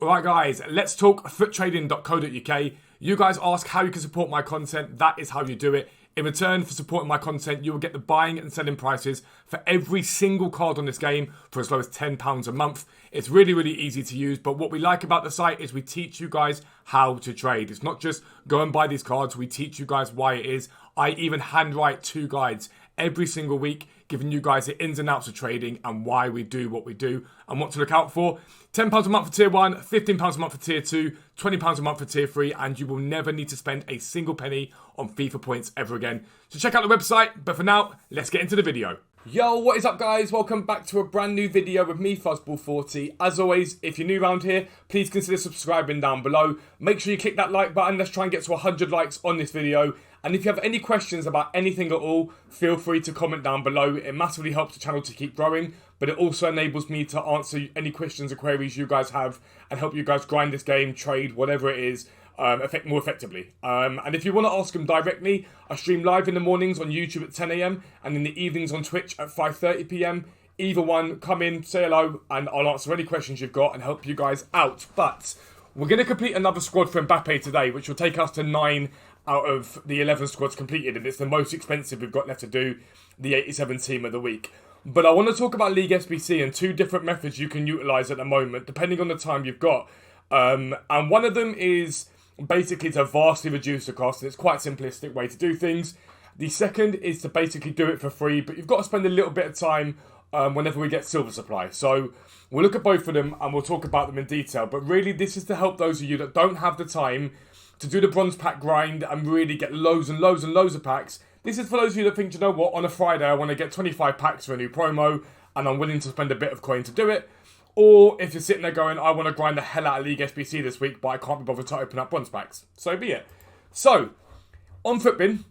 Alright guys, let's talk foottrading.co.uk. You guys ask how you can support my content, that is how you do it. In return for supporting my content, you will get the buying and selling prices for every single card on this game for as low as £10 a month. It's really, really easy to use, but what we like about the site is we teach you guys how to trade. It's not just go and buy these cards, we teach you guys why it is. I even handwrite 2 guides every single week, giving you guys the ins and outs of trading and why we do what we do and what to look out for. £10 a month for tier 1, £15 a month for tier 2, £20 a month for tier 3, and you will never need to spend a single penny on FIFA points ever again. So check out the website, but for now, let's get into the video. Yo, what is up guys? Welcome back to a brand new video with me, Fuzzball40. As always, if you're new around here, please consider subscribing down below. Make sure you click that like button. Let's try and get to 100 likes on this video. And if you have any questions about anything at all, feel free to comment down below. It massively helps the channel to keep growing, but it also enables me to answer any questions or queries you guys have and help you guys grind this game, trade, whatever it is, more effectively. And if you want to ask them directly, I stream live in the mornings on YouTube at 10 AM and in the evenings on Twitch at 5:30 PM. Either one, come in, say hello, and I'll answer any questions you've got and help you guys out. But we're going to complete another squad for Mbappe today, which will take us to 9 out of the 11 squads completed, and it's the most expensive we've got left to do, the 87 team of the week. But I want to talk about League SBC and 2 different methods you can utilise at the moment, depending on the time you've got. And one of them is basically to vastly reduce the cost, and it's quite a simplistic way to do things. The second is to basically do it for free, but you've got to spend a little bit of time whenever we get silver supply. So we'll look at both of them and we'll talk about them in detail. But really, this is to help those of you that don't have the time to do the bronze pack grind and really get loads and loads and loads of packs. This is for those of you that think, you know what, on a Friday I want to get 25 packs for a new promo and I'm willing to spend a bit of coin to do it. Or if you're sitting there going, I want to grind the hell out of League SBC this week, but I can't be bothered to open up bronze packs. So be it. So, on Footbin,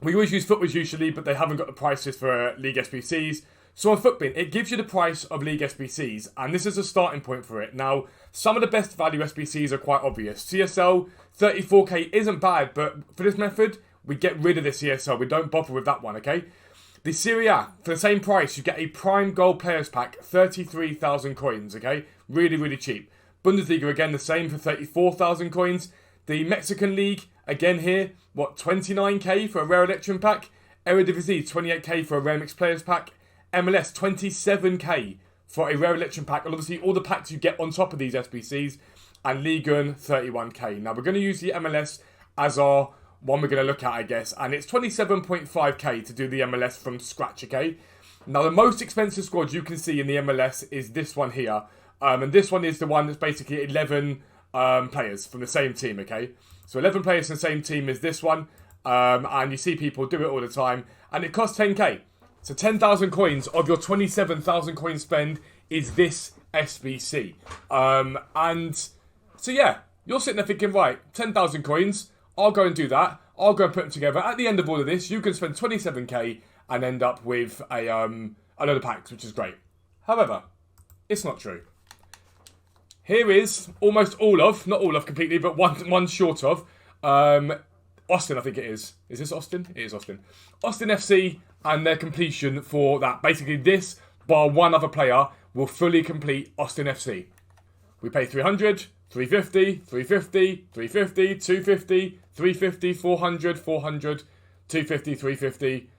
we always use Footwiz usually, but they haven't got the prices for League SBCs. So on Footbin, it gives you the price of League SBCs, and this is a starting point for it. Now, some of the best value SBCs are quite obvious. CSL, 34k isn't bad, but for this method, we get rid of the CSL. We don't bother with that one, okay? The Serie A, for the same price, you get a Prime Gold Players Pack, 33,000 coins, okay? Really, really cheap. Bundesliga, again, the same for 34,000 coins. The Mexican League, again here, 29k for a Rare Electrum Pack. Eredivisie, 28k for a Rare Mixed Players Pack. MLS, 27k for a Rare Electrum Pack. And obviously, all the packs you get on top of these SBCs. And Ligue 1, 31k. Now, we're going to use the MLS as our one we're going to look at, I guess. And it's 27.5k to do the MLS from scratch, okay? Now, the most expensive squad you can see in the MLS is this one here. And this one is the one that's basically 11 players from the same team, okay? So 11 players from the same team is this one. And you see people do it all the time. And it costs 10k. So 10,000 coins of your 27,000 coin spend is this SBC. And so yeah, you're sitting there thinking, right, 10,000 coins, I'll go and do that. I'll go and put them together. At the end of all of this, you can spend 27k and end up with a load of packs, which is great. However, it's not true. Here is almost all of, not all of completely, but one short of, Austin, I think it is. Is this Austin? It is Austin. Austin FC and their completion for that. Basically, this, bar one other player, will fully complete Austin FC. We pay 300, 350, 350, 350, 250, 350, 400, 400, 250, 350,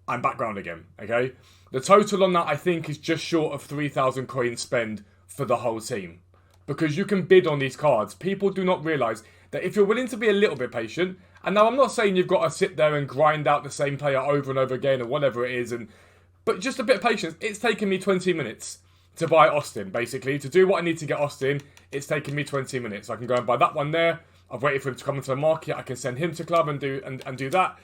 and background again, okay? The total on that, I think, is just short of 3,000 coins spend for the whole team. Because you can bid on these cards. People do not realise that if you're willing to be a little bit patient, and now I'm not saying you've got to sit there and grind out the same player over and over again or whatever it is, but just a bit of patience. It's taken me 20 minutes to buy Austin, basically. To do what I need to get Austin, it's taken me 20 minutes. I can go and buy that one there. I've waited for him to come into the market. I can send him to club and do that.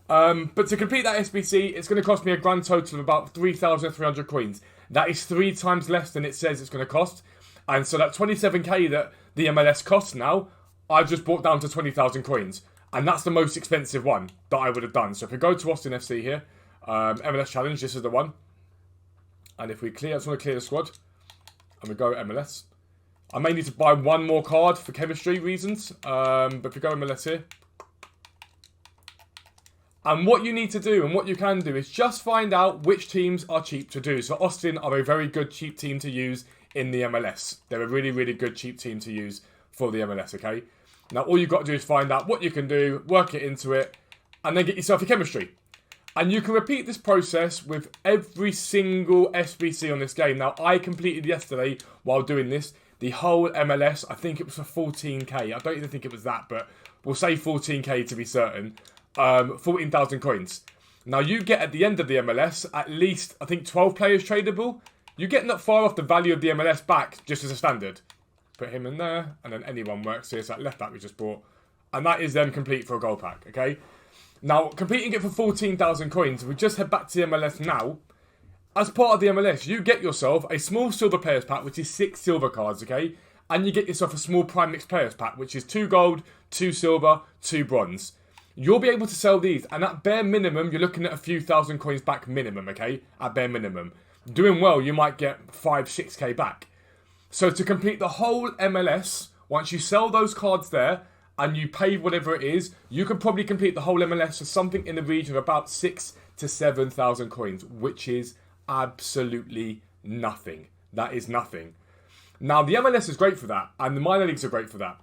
But to complete that SBC, it's going to cost me a grand total of about 3,300 coins. That is 3 times less than it says it's going to cost. And so that 27k that the MLS costs now, I've just brought down to 20,000 coins. And that's the most expensive one that I would have done. So if we go to Austin FC here, MLS Challenge, this is the one. And if we clear, I just want to clear the squad. And we go MLS. I may need to buy one more card for chemistry reasons. But if we go MLS here. And what you need to do and what you can do is just find out which teams are cheap to do. So Austin are a very good cheap team to use in the MLS. They're a really, really good cheap team to use for the MLS, okay? Now, all you've got to do is find out what you can do, work it into it, and then get yourself your chemistry. And you can repeat this process with every single SBC on this game. Now, I completed yesterday, while doing this, the whole MLS. I think it was for 14k. I don't even think it was that, but we'll say 14k to be certain. 14,000 coins. Now, you get at the end of the MLS, at least, I think, 12 players tradable. You're getting not far off the value of the MLS back, just as a standard. Put him in there, and then anyone works here. So that left back we just bought. And that is them complete for a gold pack, okay? Now, completing it for 14,000 coins, we just head back to the MLS now. As part of the MLS, you get yourself a small silver players pack, which is 6 silver cards, okay? And you get yourself a small prime mixed players pack, which is 2 gold, 2 silver, 2 bronze. You'll be able to sell these, and at bare minimum, you're looking at a few thousand coins back minimum, okay? At bare minimum. Doing well, you might get 5, 6k back. So to complete the whole MLS, once you sell those cards there, and you pay whatever it is, you can probably complete the whole MLS for something in the region of about 6,000 to 7,000 coins, which is absolutely nothing. That is nothing. Now, the MLS is great for that, and the minor leagues are great for that.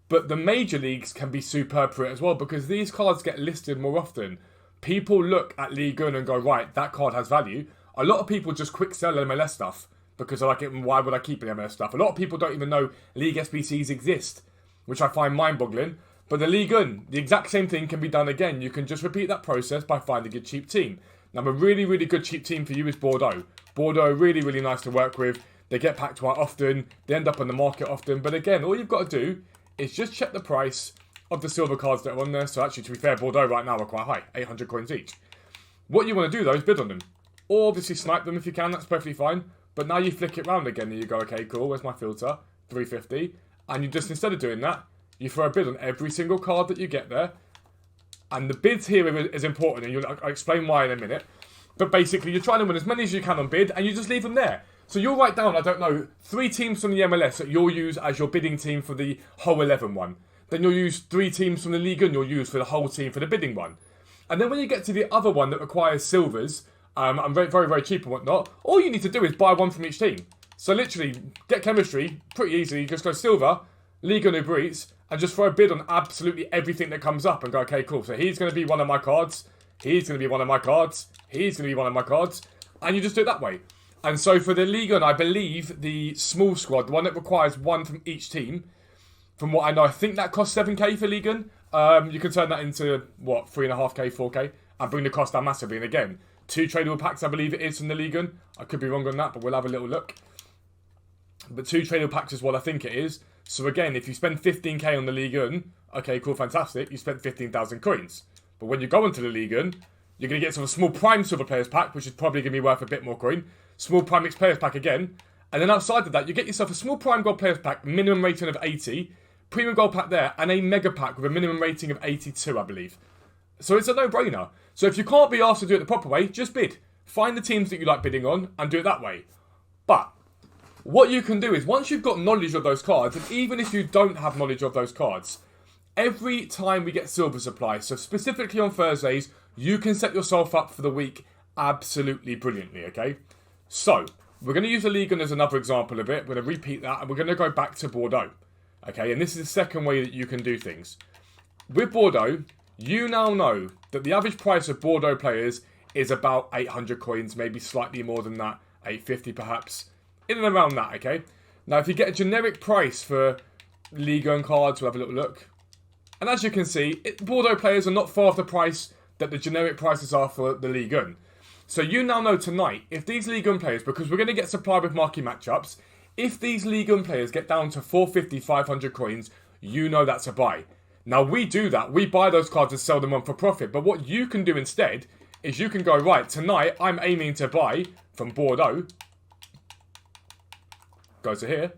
But the major leagues can be superb for it as well, because these cards get listed more often. People look at League 1 and go, right, that card has value. A lot of people just quick sell MLS stuff because they're like, why would I keep an MLS stuff? A lot of people don't even know League SBCs exist, which I find mind-boggling. But the League 1, the exact same thing can be done again. You can just repeat that process by finding a cheap team. Now, a really, really good cheap team for you is Bordeaux. Bordeaux, really, really nice to work with. They get packed quite often. They end up on the market often. But again, all you've got to do is just check the price of the silver cards that are on there. So actually, to be fair, Bordeaux right now are quite high, 800 coins each. What you want to do, though, is bid on them. Or obviously snipe them if you can, that's perfectly fine. But now you flick it round again and you go, okay, cool, where's my filter? 350. And you just, instead of doing that, you throw a bid on every single card that you get there. And the bids here is important, and I'll explain why in a minute. But basically, you're trying to win as many as you can on bid, and you just leave them there. So you'll write down, I don't know, 3 teams from the MLS that you'll use as your bidding team for the whole 11 one. Then you'll use 3 teams from the league and you'll use for the whole team for the bidding one. And then when you get to the other one that requires silvers, and very, very, very cheap and whatnot, all you need to do is buy 1 from each team. So literally, get chemistry pretty easily. You just go silver, Liga and Uber Eats, and just throw a bid on absolutely everything that comes up and go, okay, cool. So he's going to be one of my cards. He's going to be one of my cards. He's going to be one of my cards. And you just do it that way. And so for the Liga, I believe the small squad, the one that requires 1 from each team, from what I know, I think that costs 7k for Liga. You can turn that into, what, 3.5k, 4k, and bring the cost down massively. And again, 2 tradable packs, I believe it is from the Liga. I could be wrong on that, but we'll have a little look. But 2 tradable packs is what I think it is. So again, if you spend 15k on the Liga, okay, cool, fantastic, you spent 15,000 coins. But when you go into the Liga, you're going to get some small prime silver players pack, which is probably going to be worth a bit more coin. Small prime mixed players pack again. And then outside of that, you get yourself a small prime gold players pack, minimum rating of 80, premium gold pack there, and a mega pack with a minimum rating of 82, I believe. So it's a no-brainer. So if you can't be asked to do it the proper way, just bid. Find the teams that you like bidding on and do it that way. But what you can do is, once you've got knowledge of those cards, and even if you don't have knowledge of those cards, every time we get silver supply, so specifically on Thursdays, you can set yourself up for the week absolutely brilliantly, okay? So, we're going to use the Liga as another example of it. We're going to repeat that, and we're going to go back to Bordeaux. Okay, and this is the second way that you can do things. With Bordeaux, you now know that the average price of Bordeaux players is about 800 coins, maybe slightly more than that, 850 perhaps, in and around that, okay? Now, if you get a generic price for Liga and cards, we'll have a little look. And as you can see, Bordeaux players are not far off the price that the generic prices are for the Liga. So you now know tonight, if these Ligue 1 players, because we're going to get supply with marquee matchups, if these Ligue 1 players get down to 450, 500 coins, you know that's a buy. Now we do that, we buy those cards and sell them on for profit, but what you can do instead is you can go, right, tonight I'm aiming to buy from Bordeaux, go to here,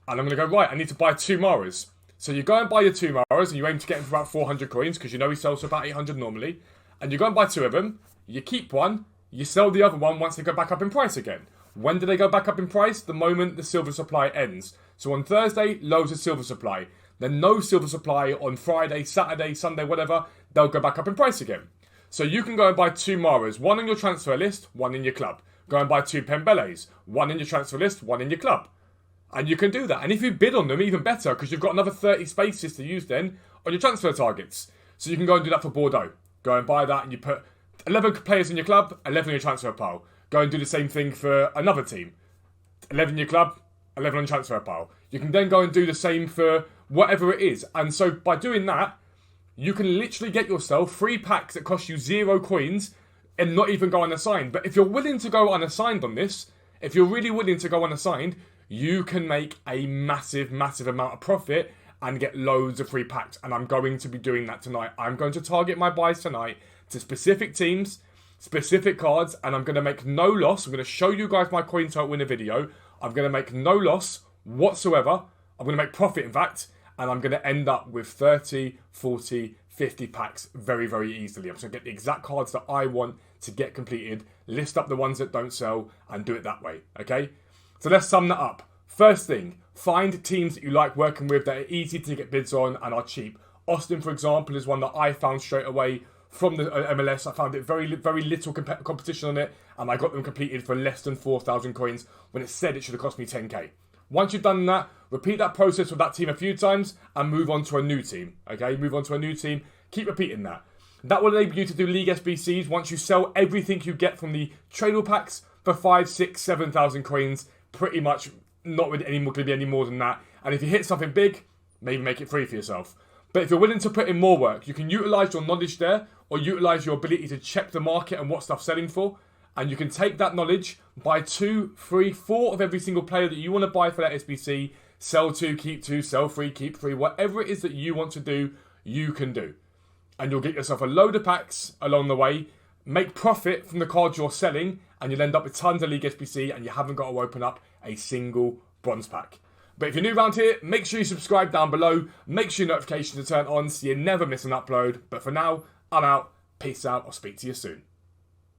and I'm going to go, right, I need to buy 2 Maras. So you go and buy your 2 Maras, and you aim to get them for about 400 coins, because you know he sells for about 800 normally, and you go and buy 2 of them, you keep one, you sell the other one once they go back up in price again. When do they go back up in price? The moment the silver supply ends. So on Thursday, loads of silver supply. Then no silver supply on Friday, Saturday, Sunday, whatever. They'll go back up in price again. So you can go and buy 2 Maras. 1 on your transfer list, 1 in your club. Go and buy 2 Pembeles. 1 in your transfer list, 1 in your club. And you can do that. And if you bid on them, even better, because you've got another 30 spaces to use then on your transfer targets. So you can go and do that for Bordeaux. Go and buy that and you put 11 players in your club, 11 in your transfer pile. Go and do the same thing for another team. 11 in your club, 11 on your transfer pile. You can then go and do the same for whatever it is. And so by doing that, you can literally get yourself 3 packs that cost you 0 coins and not even go unassigned. But if you're willing to go unassigned on this, if you're really willing to go unassigned, you can make a massive, massive amount of profit and get loads of free packs. And I'm going to be doing that tonight. I'm going to target my buys tonight to specific teams, specific cards, and I'm going to make no loss. I'm going to show you guys my coin total in a video. I'm going to make no loss whatsoever. I'm going to make profit, in fact, and I'm going to end up with 30, 40, 50 packs very, very easily. I'm just going to get the exact cards that I want to get completed, list up the ones that don't sell, and do it that way, okay? So let's sum that up. First thing, find teams that you like working with that are easy to get bids on and are cheap. Austin, for example, is one that I found straight away from the MLS. I found it very little competition on it, and I got them completed for less than 4,000 coins when it said it should have cost me 10k. Once you've done that, repeat that process with that team a few times and move on to a new team, okay? Move on to a new team. Keep repeating that. That will enable you to do League SBCs once you sell everything you get from the tradable packs for 5, 6, 7,000 coins. Pretty much not going to be any more than that. And if you hit something big, maybe make it free for yourself. But if you're willing to put in more work, you can utilise your knowledge there or utilise your ability to check the market and what stuff's selling for. And you can take that knowledge, buy 2, 3, 4 of every single player that you want to buy for that SBC, sell 2, keep 2, sell 3, keep 3, whatever it is that you want to do, you can do. And you'll get yourself a load of packs along the way, make profit from the cards you're selling, and you'll end up with tons of League SBC and you haven't got to open up a single bronze pack. But if you're new around here, make sure you subscribe down below, make sure your notifications are turned on so you never miss an upload. But for now, I'm out. Peace out. I'll speak to you soon.